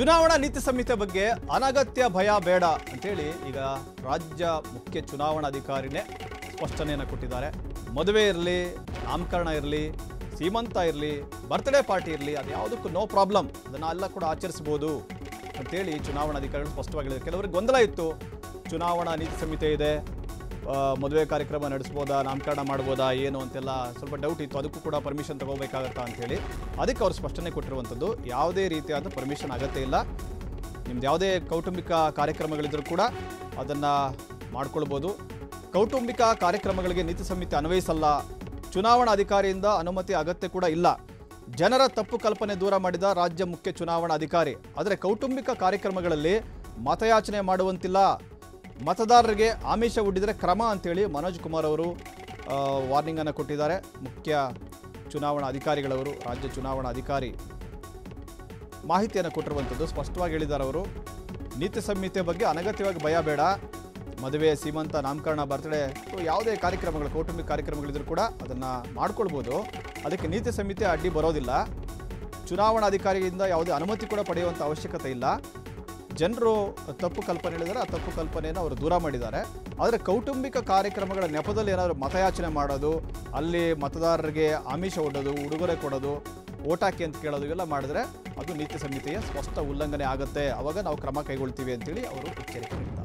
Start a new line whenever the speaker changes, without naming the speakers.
ಚುನಾವಣಾ ನೀತಿ ಸಂಹಿತೆ ಬಗ್ಗೆ ಅನಗತ್ಯ ಭಯ ಬೇಡ ಅಂತೇಳಿ ಈಗ ರಾಜ್ಯ ಮುಖ್ಯ ಚುನಾವಣಾಧಿಕಾರಿನೇ ಸ್ಪಷ್ಟನೆಯನ್ನು ಕೊಟ್ಟಿದ್ದಾರೆ. ಮದುವೆ ಇರಲಿ, ನಾಮಕರಣ ಇರಲಿ, ಸೀಮಂತ ಇರಲಿ, ಬರ್ತ್ಡೇ ಪಾರ್ಟಿ ಇರಲಿ, ಅದು ಯಾವುದಕ್ಕೂ ನೋ ಪ್ರಾಬ್ಲಮ್, ಅದನ್ನೆಲ್ಲ ಕೂಡ ಆಚರಿಸಬಹುದು ಅಂತೇಳಿ ಚುನಾವಣಾಧಿಕಾರಿಗಳು ಸ್ಪಷ್ಟವಾಗಿ ಹೇಳಿದ್ದಾರೆ. ಕೆಲವರಿಗೆ ಗೊಂದಲ ಇತ್ತು, ಚುನಾವಣಾ ನೀತಿ ಸಂಹಿತೆ ಇದೆ, ಮದುವೆ ಕಾರ್ಯಕ್ರಮ ನಡೆಸ್ಬೋದಾ, ನಾಮಕರಣ ಮಾಡ್ಬೋದಾ ಏನು ಅಂತೆಲ್ಲ ಸ್ವಲ್ಪ ಡೌಟ್ ಇತ್ತು. ಅದಕ್ಕೂ ಕೂಡ ಪರ್ಮಿಷನ್ ತಗೋಬೇಕಾಗತ್ತಾ ಅಂಥೇಳಿ ಅದಕ್ಕೆ ಅವರು ಸ್ಪಷ್ಟನೆ ಕೊಟ್ಟಿರುವಂಥದ್ದು. ಯಾವುದೇ ರೀತಿಯಾದ ಪರ್ಮಿಷನ್ ಅಗತ್ಯ ಇಲ್ಲ. ನಿಮ್ದು ಯಾವುದೇ ಕೌಟುಂಬಿಕ ಕಾರ್ಯಕ್ರಮಗಳಿದ್ರೂ ಕೂಡ ಅದನ್ನು ಮಾಡ್ಕೊಳ್ಬೋದು. ಕೌಟುಂಬಿಕ ಕಾರ್ಯಕ್ರಮಗಳಿಗೆ ನೀತಿ ಸಂಹಿತೆ ಅನ್ವಯಿಸಲ್ಲ. ಚುನಾವಣಾ ಅಧಿಕಾರಿಯಿಂದ ಅನುಮತಿ ಅಗತ್ಯ ಕೂಡ ಇಲ್ಲ. ಜನರ ತಪ್ಪು ಕಲ್ಪನೆ ದೂರ ಮಾಡಿದ ರಾಜ್ಯ ಮುಖ್ಯ ಚುನಾವಣಾ ಅಧಿಕಾರಿ. ಆದರೆ ಕೌಟುಂಬಿಕ ಕಾರ್ಯಕ್ರಮಗಳಲ್ಲಿ ಮತಯಾಚನೆ ಮಾಡುವಂತಿಲ್ಲ, ಮತದಾರರಿಗೆ ಆಮಿಷ ಒಡ್ಡಿದರೆ ಕ್ರಮ ಅಂತೇಳಿ ಮನೋಜ್ ಕುಮಾರ್ ಅವರು ವಾರ್ನಿಂಗನ್ನು ಕೊಟ್ಟಿದ್ದಾರೆ. ಮುಖ್ಯ ಚುನಾವಣಾ ಅಧಿಕಾರಿಗಳವರು, ರಾಜ್ಯ ಚುನಾವಣಾ ಅಧಿಕಾರಿ ಮಾಹಿತಿಯನ್ನು ಕೊಟ್ಟಿರುವಂಥದ್ದು. ಸ್ಪಷ್ಟವಾಗಿ ಹೇಳಿದ್ದಾರೆ ಅವರು, ನೀತಿ ಸಂಹಿತೆ ಬಗ್ಗೆ ಅನಗತ್ಯವಾಗಿ ಭಯ ಬೇಡ. ಮದುವೆ, ಸೀಮಂತ, ನಾಮಕರಣ, ಬರ್ತ್ಡೇ ಯಾವುದೇ ಕಾರ್ಯಕ್ರಮಗಳು, ಕೌಟುಂಬಿಕ ಕಾರ್ಯಕ್ರಮಗಳಿದ್ರೂ ಕೂಡ ಅದನ್ನು ಮಾಡ್ಕೊಳ್ಬೋದು. ಅದಕ್ಕೆ ನೀತಿ ಸಂಹಿತೆ ಅಡ್ಡಿ ಬರೋದಿಲ್ಲ. ಚುನಾವಣಾಧಿಕಾರಿಯಿಂದ ಯಾವುದೇ ಅನುಮತಿ ಕೂಡ ಪಡೆಯುವಂಥ ಅವಶ್ಯಕತೆ ಇಲ್ಲ. ಜನರು ತಪ್ಪು ಕಲ್ಪನೆ ಹೇಳಿದರೆ ಆ ತಪ್ಪು ಕಲ್ಪನೆಯನ್ನು ಅವರು ದೂರ ಮಾಡಿದ್ದಾರೆ. ಆದರೆ ಕೌಟುಂಬಿಕ ಕಾರ್ಯಕ್ರಮಗಳ ನೆಪದಲ್ಲಿ ಏನಾದರೂ ಮತಯಾಚನೆ ಮಾಡೋದು, ಅಲ್ಲಿ ಮತದಾರರಿಗೆ ಆಮಿಷ ಒಡ್ಡೋದು, ಉಡುಗೊರೆ ಕೊಡೋದು, ಓಟ್ ಹಾಕಿ ಅಂತ ಕೇಳೋದು, ಇವೆಲ್ಲ ಮಾಡಿದ್ರೆ ಅದು ನೀತಿ ಸಂಹಿತೆಯ ಸ್ಪಷ್ಟ ಉಲ್ಲಂಘನೆ ಆಗುತ್ತೆ. ಆವಾಗ ನಾವು ಕ್ರಮ ಕೈಗೊಳ್ತೀವಿ ಅಂತೇಳಿ ಅವರು ಎಚ್ಚರಿಕೆ ನೀಡಿದ್ದಾರೆ.